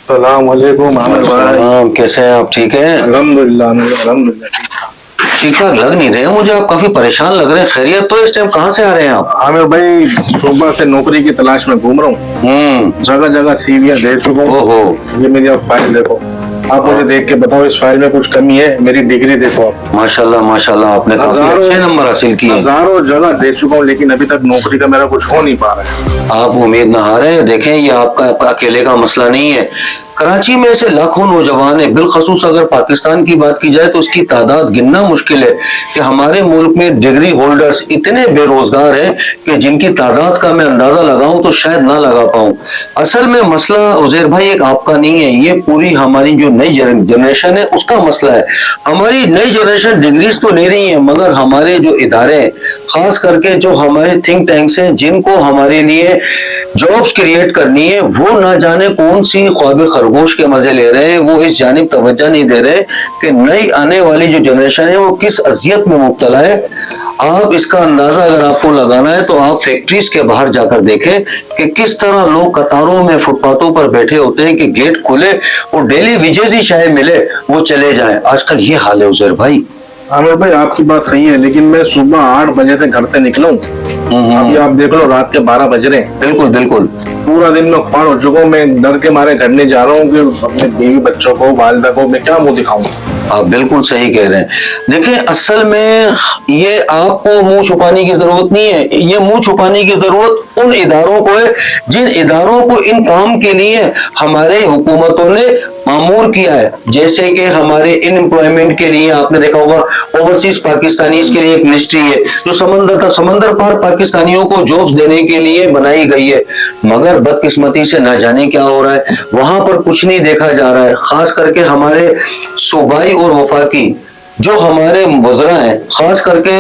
सलाम वालेकुम आमिर भाई। हाँ, कैसे हैं आप? ठीक है? अल्हम्दुलिल्लाह अल्हम्दुलिल्लाह। ठीक ठाक लग नहीं रहे हैं मुझे, आप काफी परेशान लग रहे हैं। खैरियत तो? इस टाइम कहाँ से आ रहे हैं आप? आमिर भाई, सुबह से नौकरी की तलाश में घूम रहा हूँ, जगह जगह सीवियां दे चुका हूँ। ओहो। ये मेरी अब फाइल देखो, आप मुझे देख के बताओ इस फाइल में कुछ कमी है? मेरी डिग्री देखो आप। माशाल्लाह माशाल्लाह, आपने काफी अच्छे नंबर हासिल किए। हजारों जगह दे चुका हूँ, लेकिन अभी तक नौकरी का मेरा कुछ हो नहीं पा रहा है। आप उम्मीद न हारे, देखें ये आपका अकेले का मसला नहीं है। कराची में ऐसे लाखों नौजवान हैं, बिलखसूस अगर पाकिस्तान की बात की जाए तो उसकी तादाद गिनना मुश्किल है कि हमारे मुल्क में डिग्री होल्डर्स इतने बेरोजगार हैं कि जिनकी तादाद का मैं अंदाजा लगाऊं तो शायद ना लगा पाऊं। असल में मसला उजैर भाई एक आपका नहीं है, ये पूरी हमारी जो नई जनरेशन है उसका मसला है। हमारी नई जनरेशन डिग्रीज तो ले रही है, मगर हमारे जो इदारे हैं, खास करके जो हमारे थिंक टैंक्स हैं, जिनको हमारे लिए जॉब्स क्रिएट करनी है, वो ना जाने कौन सी ख्वाब खरगोश के मजे ले रहे हैं। वो इस जानिब तवज्जो नहीं दे रहे कि नई आने वाली जो जनरेशन है वो किस अजियत में मुब्तला है। आप इसका अंदाजा अगर आपको लगाना है तो आप फैक्ट्रीज के बाहर जाकर देखें कि किस तरह लोग कतारों में फुटपाथों पर बैठे होते हैं कि गेट खुले और डेली वेजेस ही शायद मिले वो चले जाएं। आजकल ये हाल है उजैर भाई। आमिर भाई, आपकी बात सही है, लेकिन मैं सुबह 8 बजे से घर से निकला हूँ, अभी आप देख लो रात के 12 बज रहे हैं। बिल्कुल बिल्कुल। पूरा दिन में पार हो चुका हूँ, मैं डर के मारे घर नहीं जा रहा हूँ कि अपने बीवी बच्चों को, वालिदा को मैं क्या मुंह दिखाऊं। आप बिल्कुल सही कह रहे हैं। देखिए असल में ये आपको मुंह छुपाने की जरूरत नहीं है, ये मुंह छुपाने की जरूरत उन इदारों को है जिन इदारों को इन काम के लिए हमारे हुकूमतों ने मामूर किया है। जैसे कि हमारे इनएम्प्लॉयमेंट के लिए आपने देखा होगा ओवरसीज पाकिस्तानीज के लिए एक मिनिस्ट्री है जो समंदर पार पाकिस्तानियों को जॉब्स देने के लिए बनाई गई है, मगर बदकिस्मती से ना जाने क्या हो रहा है, वहां पर कुछ नहीं देखा जा रहा है। खास करके हमारे सूबाई और वफाकी जो हमारे वज़रा हैं, खास करके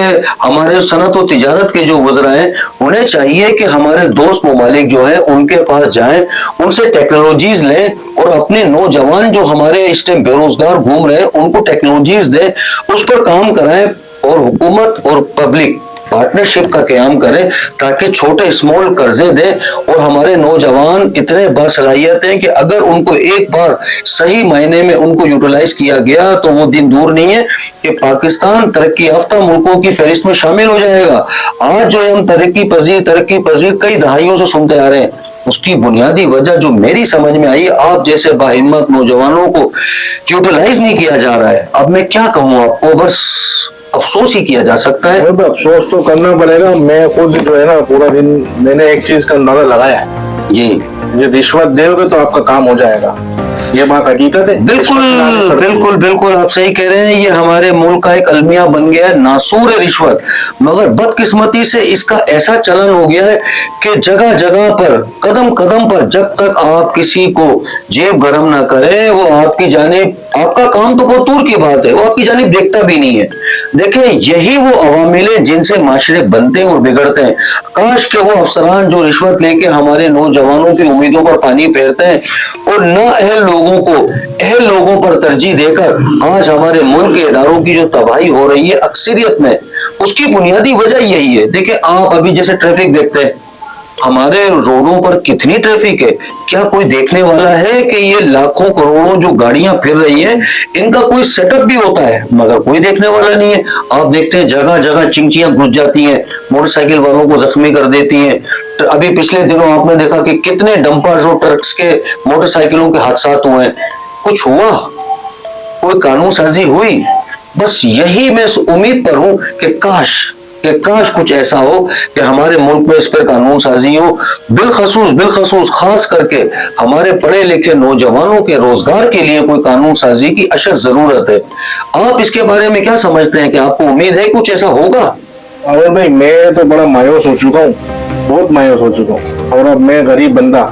हमारे सनत और तिजारत के जो वज़रा हैं, उन्हें चाहिए कि हमारे दोस्त ममालिक जो है उनके पास जाएं, उनसे टेक्नोलॉजीज लें और अपने नौजवान जो हमारे इस टाइम बेरोजगार घूम रहे हैं उनको टेक्नोलॉजीज दें, उस पर काम कराएं और हुकूमत और पब्लिक पार्टनरशिप का क्याम करें ताकि छोटे स्मॉल कर्जे दें और हमारे नौजवान इतने बासलाहियत हैं कि अगर उनको एक बार सही मायने में उनको यूटिलाइज किया गया तो वो दिन दूर नहीं है कि पाकिस्तान तरक्की याफ्ता मुल्कों की फहरिस्त में शामिल हो जाएगा। आज जो हम तरक्की पजीर कई दहाइयों से सुनते आ रहे हैं, उसकी बुनियादी वजह जो मेरी समझ में आई, आप जैसे बाहिम्मत नौजवानों को यूटिलाइज नहीं किया जा रहा है। अब मैं क्या कहूँ आपको, बस अफसोस ही किया जा सकता है। अफसोस तो करना पड़ेगा। मैं खुद जो है ना पूरा दिन मैंने एक चीज का अंदाजा लगाया है जी, ये रिश्वत दोगे तो आपका काम हो जाएगा, ये बात हकीकत है। बिल्कुल बिल्कुल बिल्कुल, आप सही कह रहे हैं। ये हमारे मुल्क का एक अलमिया बन गया है, नासूर है रिश्वत, मगर बदकिस्मती से इसका ऐसा चलन हो गया है कि जगह जगह पर कदम कदम पर जब तक आप किसी को जेब गरम ना करें वो आपकी जानिब, आपका काम तो बहुत दूर की बात है, वो आपकी जानिब देखता भी नहीं है। देखें यही वो अवामिल है जिनसे माशरे बनते हैं और बिगड़ते हैं। काश के वो अफसरान जो रिश्वत लेके हमारे नौजवानों की उम्मीदों पर पानी फेरते हैं और ना अहल लोगों पर तरजीह देकर आज हमारे मुल्क के इदारों की जो तबाही हो रही है अक्सरियत में, उसकी बुनियादी वजह यही है। देखिए आप अभी जैसे ट्रैफिक देखते हैं, हमारे रोडों पर कितनी ट्रैफिक है, क्या कोई देखने वाला है कि ये लाखों करोड़ों जो गाड़ियां फिर रही हैं इनका कोई सेटअप भी होता है, मगर कोई देखने वाला नहीं है। आप देखते हैं जगह जगह चिंचियां घुस जाती हैं, मोटरसाइकिल वालों को जख्मी कर देती हैं। तो अभी पिछले दिनों आपने देखा कि कितने डंपर्स और ट्रक्स के मोटरसाइकिलों के हादसा हुए हैं। कुछ हुआ, कोई कानून साजी हुई? बस यही मैं उम्मीद पर हूं कि काश कुछ ऐसा हो कि हमारे मुल्क में इस पर कानून साजी हो। बिलखसूस खास करके हमारे पढ़े लिखे नौजवानों के रोजगार के लिए कोई कानून साजी की अशद जरूरत है। आप इसके बारे में क्या समझते हैं कि आपको उम्मीद है कुछ ऐसा होगा? अरे भाई, मैं तो बड़ा मायूस हो चुका हूँ, बहुत मायूस हो चुका हूँ। और अब मैं गरीब बंदा,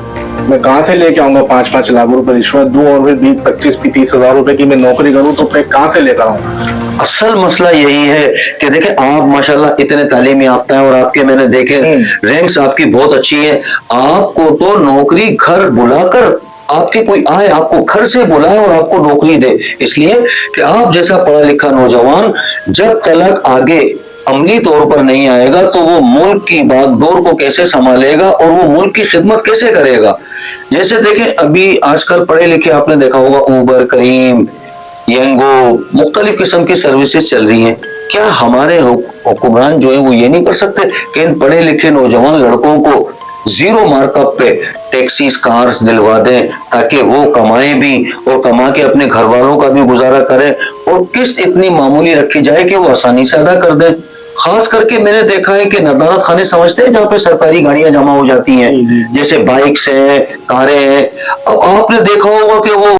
मैं कहाँ से लेके आऊंगा 5-5 लाख रुपए रिश्वत दूं और फिर 20-25-30 हजार रुपए की मैं नौकरी करूं तो मैं कहाँ से लेकर आऊं? असल मसला यही है कि देखें आप माशाल्लाह इतने तालीमी याफ्ता हैं और आपके मैंने देखे रैंक्स आपकी बहुत अच्छी है। आपको तो नौकरी घर बुलाकर आपके कोई आए, आपको घर से बुलाए और आपको नौकरी दे, इसलिए कि आप जैसा पढ़ा लिखा नौजवान जब तलक आगे अमली तौर पर नहीं आएगा तो वो मुल्क की बागडोर को कैसे संभालेगा और वो मुल्क की खिदमत कैसे करेगा। जैसे देखें अभी आजकल पढ़े लिखे आपने देखा होगा उबर, करीम, यंगो, मुख्तलिफ किस्म की सर्विसेज चल रही हैं। क्या हमारे हुक्मरान जो है वो ये नहीं कर सकते कि इन पढ़े लिखे नौजवान लड़कों को जीरो मार्कअप पे टैक्सीज, कार्स दिलवा दें ताकि वो कमाएं भी और कमा के अपने घर वालों का भी गुजारा करें, और किस्त इतनी मामूली रखी जाए कि वो आसानी से अदा कर दें। खास करके मैंने देखा है कि नदारत खाने समझते हैं जहाँ पे सरकारी गाड़ियां जमा हो जाती हैं, जैसे बाइक्स हैं, कारें हैं। अब आपने देखा होगा कि वो